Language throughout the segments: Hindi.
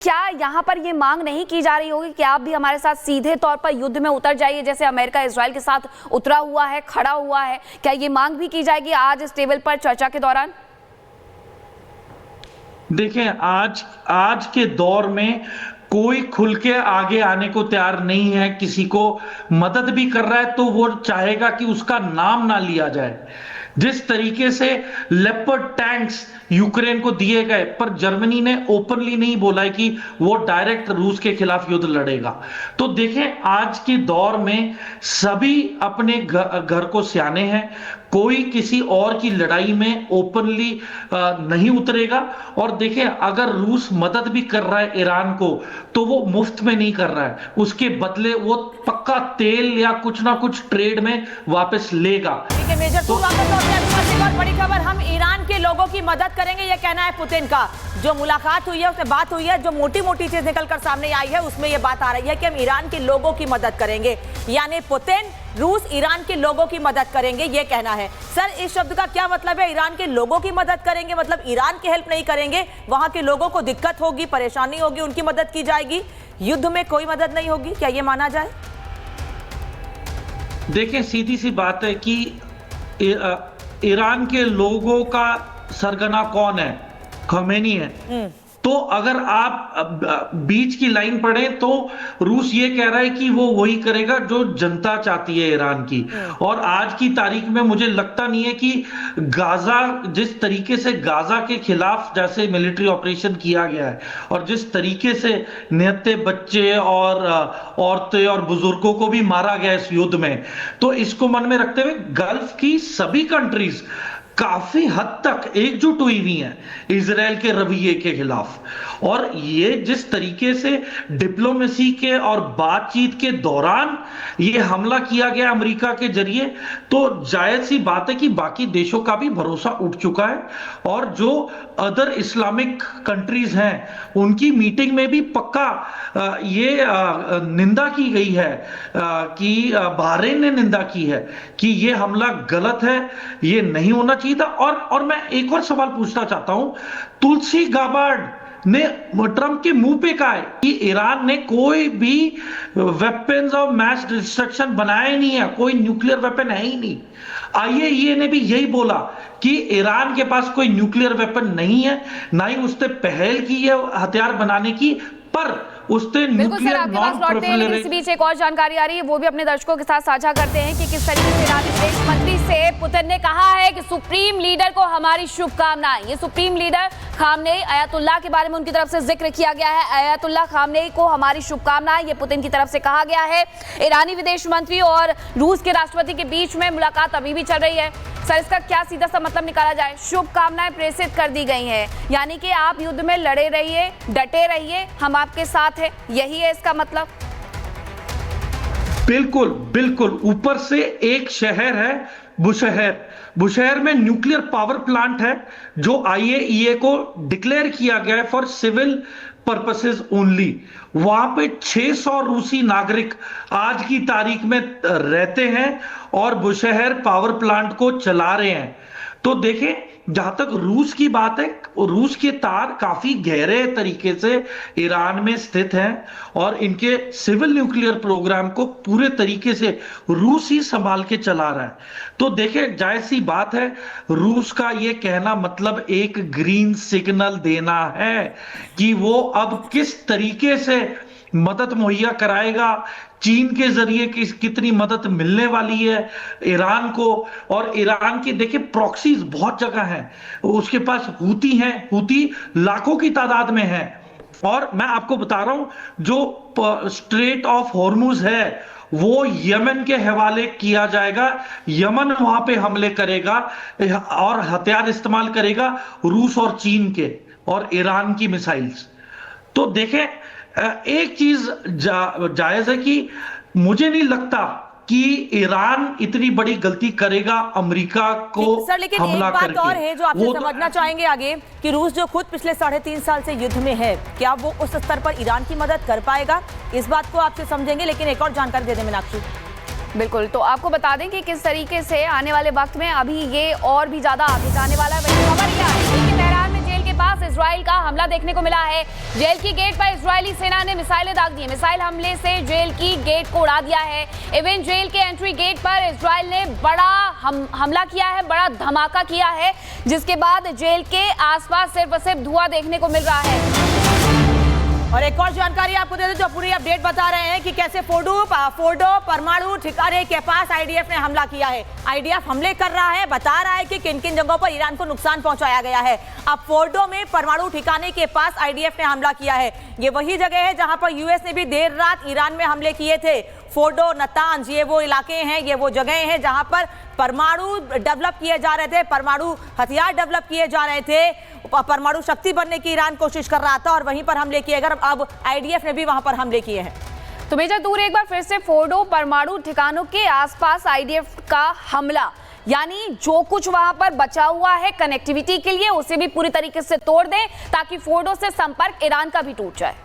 क्या यहाँ पर ये मांग नहीं की जा रही होगी कि आप भी हमारे साथ सीधे तौर पर युद्ध में उतर जाइए, जैसे अमेरिका इजराइल के साथ उतरा हुआ है, खड़ा हुआ है? क्या ये मांग भी की जाएगी आज इस टेबल पर चर्चा के दौरान? देखें, आज के दौर में कोई खुल के आगे आने को तैयार नहीं है। किसी को मदद भी कर रहा है तो वो चाहेगा कि उसका नाम ना लिया जाए। जिस तरीके से लेपर्ड टैंक्स यूक्रेन को दिए गए, पर जर्मनी ने ओपनली नहीं बोला है कि वो डायरेक्ट रूस के खिलाफ युद्ध लड़ेगा। तो देखें, आज के दौर में सभी अपने घर को सियाने हैं। कोई किसी और की लड़ाई में ओपनली नहीं उतरेगा। और देखें, अगर रूस मदद भी कर रहा है ईरान को तो वो मुफ्त में नहीं कर रहा है, उसके बदले वो पक्का तेल या कुछ ना कुछ ट्रेड में वापस लेगा। ठीक है मेजर, तो और बड़ी खबर, हम ईरान के लोगों की मदद करेंगे, ये कहना है पुतिन का। जो मुलाकात हुई है, उसमें बात हुई है, जो मोटी मोटी चीज निकलकर सामने आई है उसमें ये बात आ रही है कि हम ईरान के लोगों की मदद करेंगे, यानी पुतिन रूस ईरान के लोगों की मदद करेंगे, ये कहना है। सर, इस शब्द का क्या मतलब है? ईरान के लोगों की मदद करेंगे मतलब ईरान की हेल्प नहीं करेंगे, वहां के लोगों को दिक्कत होगी, परेशानी होगी, उनकी मदद की जाएगी, युद्ध में कोई मदद नहीं होगी, क्या ये माना जाए? देखें, सीधी सी बात है कि ईरान के लोगों का सरगना कौन है? खमेनी है। तो अगर आप बीच की लाइन पढ़ें तो रूस ये कह रहा है कि वो वही करेगा जो जनता चाहती है ईरान की। और आज की तारीख में मुझे लगता नहीं है कि गाजा, जिस तरीके से गाजा के खिलाफ जैसे मिलिट्री ऑपरेशन किया गया है और जिस तरीके से निहत्थे बच्चे और औरतें और बुजुर्गों को भी मारा गया इस युद्ध में, तो इसको मन में रखते हुए गल्फ की सभी कंट्रीज काफी हद तक एकजुट हुई हुई हैं इजराइल के रवैये के खिलाफ। और ये जिस तरीके से डिप्लोमेसी के और बातचीत के दौरान ये हमला किया गया अमेरिका के जरिए, तो जायज सी बात है कि बाकी देशों का भी भरोसा उठ चुका है। और जो अदर इस्लामिक कंट्रीज हैं उनकी मीटिंग में भी पक्का ये निंदा की गई है कि बहरीन ने निंदा की है कि ये हमला गलत है, ये नहीं होना चाहिए था। और मैं एक और सवाल पूछना चाहता हूं, तुलसी गाबार्ड ने ट्रंप के मुंह पे कहा है कि ईरान ने कोई भी वेपन्स ऑफ मैस डिस्ट्रक्शन बनाया नहीं है, कोई न्यूक्लियर वेपन है ही नहीं। आईएईए ने भी यही बोला कि ईरान के पास कोई न्यूक्लियर वेपन नहीं है, ना ही उसने पहल की है हथियार बनाने की, पर उसने न्यूक्लियर नॉन प्रोलिफरेशन। इस बीच एक और जानकारी आ रही है, वो भी अपने दर्शकों के साथ साझा करते हैं कि किस तरीके से ईरानी विदेश मंत्री से पुतिन ने कहा है कि सुप्रीम लीडर को हमारी शुभकामनाएं। ये सुप्रीम लीडर खामनेई अयातुल्लाह के बारे में उनकी तरफ से जिक्र किया गया है। अयातुल्लाह खामनेई को हमारी शुभकामनाएं, ये पुतिन की तरफ से कहा गया है। ईरानी विदेश मंत्री और रूस के राष्ट्रपति के बीच में मुलाकात अभी भी चल रही है। सर, इसका क्या सीधा सा मतलब निकाला जाए? शुभकामनाएं प्रेषित कर दी गई हैं, यानी कि आप युद्ध में लड़े रहिए, डटे रहिए, हम आपके साथ हैं, यही है इसका मतलब? बिल्कुल बिल्कुल। ऊपर से एक शहर है बुशहर में न्यूक्लियर पावर प्लांट है जो आईएईए को डिक्लेयर किया गया है फॉर सिविल पर्पसेस ओनली। वहां पे 600 रूसी नागरिक आज की तारीख में रहते हैं और बुशहर पावर प्लांट को चला रहे हैं। तो देखें, जहां तक रूस की बात है, रूस के तार काफी गहरे तरीके से ईरान में स्थित हैं और इनके सिविल न्यूक्लियर प्रोग्राम को पूरे तरीके से रूस ही संभाल के चला रहा है। तो देखें, जायज सी बात है, रूस का ये कहना मतलब एक ग्रीन सिग्नल देना है कि वो अब किस तरीके से मदद मुहैया कराएगा, चीन के जरिए कितनी मदद मिलने वाली है ईरान को। और ईरान की देखिए प्रॉक्सीज बहुत जगह हैं, उसके पास हूती हैं, हूती लाखों की तादाद में है। और मैं आपको बता रहा हूं, जो स्ट्रेट ऑफ हॉर्मुज है वो यमन के हवाले किया जाएगा। यमन वहां पे हमले करेगा और हथियार इस्तेमाल करेगा रूस और चीन के और ईरान की मिसाइल्स। तो देखें, एक चीज जायज है कि मुझे नहीं लगता कि ईरान इतनी बड़ी गलती करेगा अमेरिका को सर, लेकिन हमला एक बात करके। और है जो आपसे समझना चाहेंगे आगे कि रूस जो खुद पिछले 3.5 साल से युद्ध में है, क्या वो उस स्तर पर ईरान की मदद कर पाएगा? इस बात को आपसे समझेंगे, लेकिन एक और जानकारी दे दें मीनाक्षी। बिल्कुल, तो आपको बता दें कि किस तरीके से आने वाले वक्त में अभी ये और भी ज्यादा आगे जाने वाला है। वही खबर यह है कि तेहरान में जेल के पास आसपास इजराइल का हमला देखने को मिला है। जेल की गेट पर इजरायली सेना ने मिसाइलें दाग दी। मिसाइल हमले से जेल की गेट को उड़ा दिया है। इवन जेल के एंट्री गेट पर इजराइल ने बड़ा हमला किया है, बड़ा धमाका किया है, जिसके बाद जेल के आसपास सिर्फ और सिर्फ धुआं देखने को मिल रहा है। और एक और जानकारी आपको दे दें, जो पूरी अपडेट बता रहे हैं कि कैसे फोर्डो परमाणु ठिकाने के पास आईडीएफ ने हमला किया है। आईडीएफ हमले कर रहा है, बता रहा है कि किन किन जगहों पर ईरान को नुकसान पहुंचाया गया है। अब फोर्डो में परमाणु ठिकाने के पास आईडीएफ ने हमला किया है। ये वही जगह है जहां पर यूएस ने भी देर रात ईरान में हमले किए थे। फोर्डो, नतांज, ये वो इलाके हैं, ये वो जगह हैं जहां पर परमाणु डेवलप किए जा रहे थे, परमाणु हथियार डेवलप किए जा रहे थे, परमाणु शक्ति बनने की ईरान कोशिश कर रहा था और वहीं पर हमले किए गए। अब आईडीएफ ने भी वहां पर हमले किए हैं। तो मेजर दूर एक बार फिर से फोर्डो परमाणु ठिकानों के आसपास आईडीएफ का हमला, यानी जो कुछ वहां पर बचा हुआ है कनेक्टिविटी के लिए उसे भी पूरी तरीके से तोड़ दें ताकि फोर्डो से संपर्क ईरान का भी टूट जाए।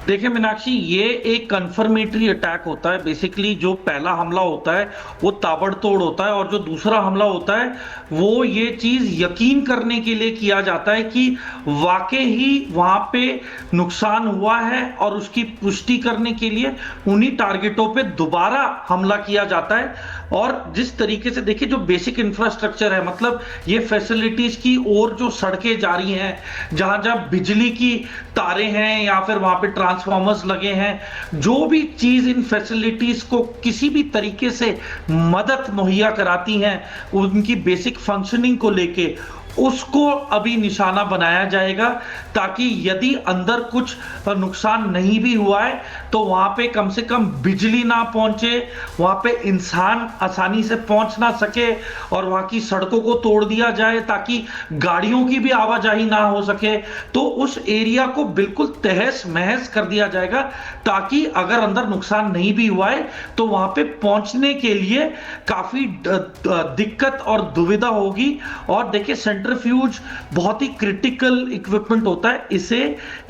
देखिए मीनाक्षी, ये एक कंफर्मेटरी अटैक होता है। बेसिकली जो पहला हमला होता है वो ताबड़तोड़ होता है और जो दूसरा हमला होता है वो ये चीज यकीन करने के लिए किया जाता है कि वाकई ही वहां पे नुकसान हुआ है और उसकी पुष्टि करने के लिए उन्हीं टारगेटों पे दोबारा हमला किया जाता है। और जिस तरीके से देखिए, जो बेसिक इंफ्रास्ट्रक्चर है, मतलब ये फैसिलिटीज की और जो सड़कें जा रही हैं, जहां जहां बिजली की तारें हैं या फिर वहां पे ट्रांसफार्मर्स लगे हैं, जो भी चीज इन फैसिलिटीज को किसी भी तरीके से मदद मुहैया कराती हैं उनकी बेसिक फंक्शनिंग को लेके, उसको अभी निशाना बनाया जाएगा ताकि यदि अंदर कुछ नुकसान नहीं भी हुआ है तो वहां पे कम से कम बिजली ना पहुंचे, वहां पे इंसान आसानी से पहुंच ना सके और वहां की सड़कों को तोड़ दिया जाए ताकि गाड़ियों की भी आवाजाही ना हो सके। तो उस एरिया को बिल्कुल तहस महस कर दिया जाएगा ताकि अगर अंदर नुकसान नहीं भी हुआ है तो वहां पे पहुंचने के लिए काफी दिक्कत और दुविधा होगी। और देखिए, सेंट्रीफ्यूज बहुत ही क्रिटिकल इक्विपमेंट होता है, इसे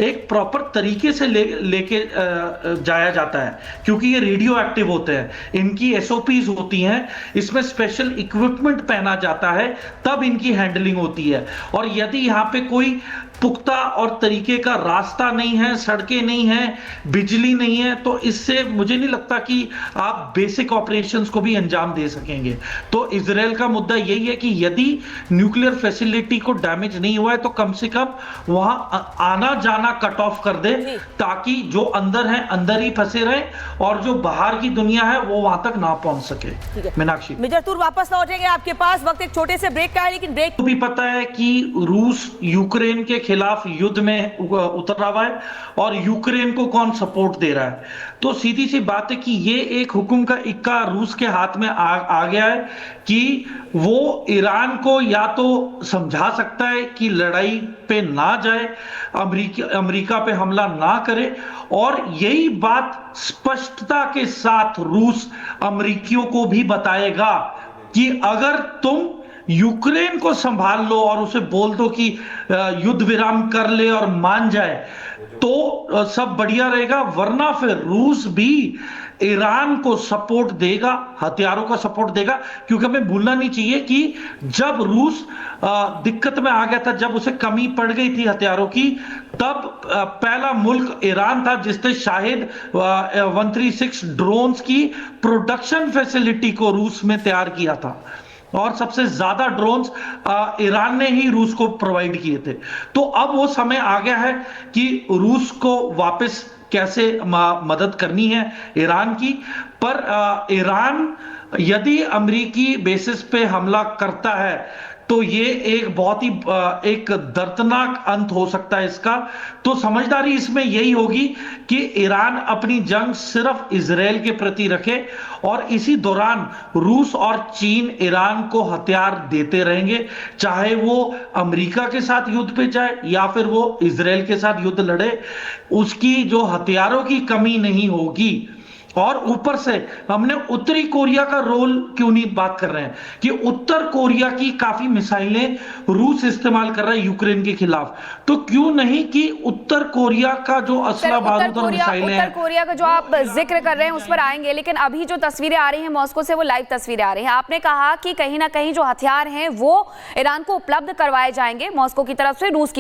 एक प्रॉपर तरीके से लेके जाया जाता है क्योंकि ये रेडियो एक्टिव होते हैं, इनकी एसओपीज होती हैं, इसमें स्पेशल इक्विपमेंट पहना जाता है, तब इनकी हैंडलिंग होती है। और यदि यहां पे कोई पुख्ता और तरीके का रास्ता नहीं है, सड़कें नहीं है, बिजली नहीं है, तो इससे मुझे नहीं लगता कि आप बेसिक ऑपरेशंस को भी अंजाम दे सकेंगे। तो इजराइल का मुद्दा यही है कि यदि न्यूक्लियर फैसिलिटी को डैमेज नहीं हुआ है तो कम से कम वहां आना जाना कट ऑफ कर दे ताकि जो अंदर है अंदर ही फंसे रहे और जो बाहर की दुनिया है वो वहां तक ना पहुंच सके। मीनाक्षी, मेजर तूर वापस लौटेंगे आपके पास, वक्त एक छोटे से ब्रेक का है, लेकिन ब्रेक को भी पता है कि रूस यूक्रेन के खिलाफ युद्ध में उतरा हुआ है और यूक्रेन को कौन सपोर्ट दे रहा है। तो सीधी सी बात है कि ये एक हुक्म का इक्का रूस के हाथ में आ गया है कि वो ईरान को या तो समझा सकता है कि लड़ाई पे ना जाए, अमेरिका पे हमला ना करे, और यही बात स्पष्टता के साथ रूस अमेरिकियों को भी बताएगा कि अगर तुम यूक्रेन को संभाल लो और उसे बोल दो कि युद्ध विराम कर ले और मान जाए तो सब बढ़िया रहेगा, वरना फिर रूस भी ईरान को सपोर्ट देगा, हथियारों का सपोर्ट देगा। क्योंकि हमें भूलना नहीं चाहिए कि जब रूस दिक्कत में आ गया था, जब उसे कमी पड़ गई थी हथियारों की, तब पहला मुल्क ईरान था जिसने शाहिद 136 ड्रोन्स की प्रोडक्शन फैसिलिटी को रूस में तैयार किया था और सबसे ज्यादा ड्रोन्स ईरान ने ही रूस को प्रोवाइड किए थे। तो अब वो समय आ गया है कि रूस को वापस कैसे मदद करनी है ईरान की। पर ईरान यदि अमेरिकी बेसिस पे हमला करता है तो ये एक बहुत ही एक दर्दनाक अंत हो सकता है इसका। तो समझदारी इसमें यही होगी कि ईरान अपनी जंग सिर्फ इजराइल के प्रति रखे और इसी दौरान रूस और चीन ईरान को हथियार देते रहेंगे, चाहे वो अमेरिका के साथ युद्ध पे जाए या फिर वो इजराइल के साथ युद्ध लड़े, उसकी जो हथियारों की कमी नहीं होगी। और ऊपर से हमने उत्तरी कोरिया का रोल क्यों नहीं बात कर रहे हैं कि उत्तर कोरिया की काफी मिसाइलें रूस इस्तेमाल कर रहा है यूक्रेन के खिलाफ, तो क्यों नहीं कि उत्तर कोरिया का जो असला बारूद और मिसाइलें उत्तर कोरिया का जो आप जिक्र कर रहे हैं उस पर आएंगे, लेकिन अभी जो तस्वीरें आ रही हैं मॉस्को से वो लाइव तस्वीरें आ रही हैं। आपने कहा कि कहीं ना कहीं जो हथियार हैं वो ईरान को उपलब्ध करवाए जाएंगे मॉस्को की तरफ से, रूस की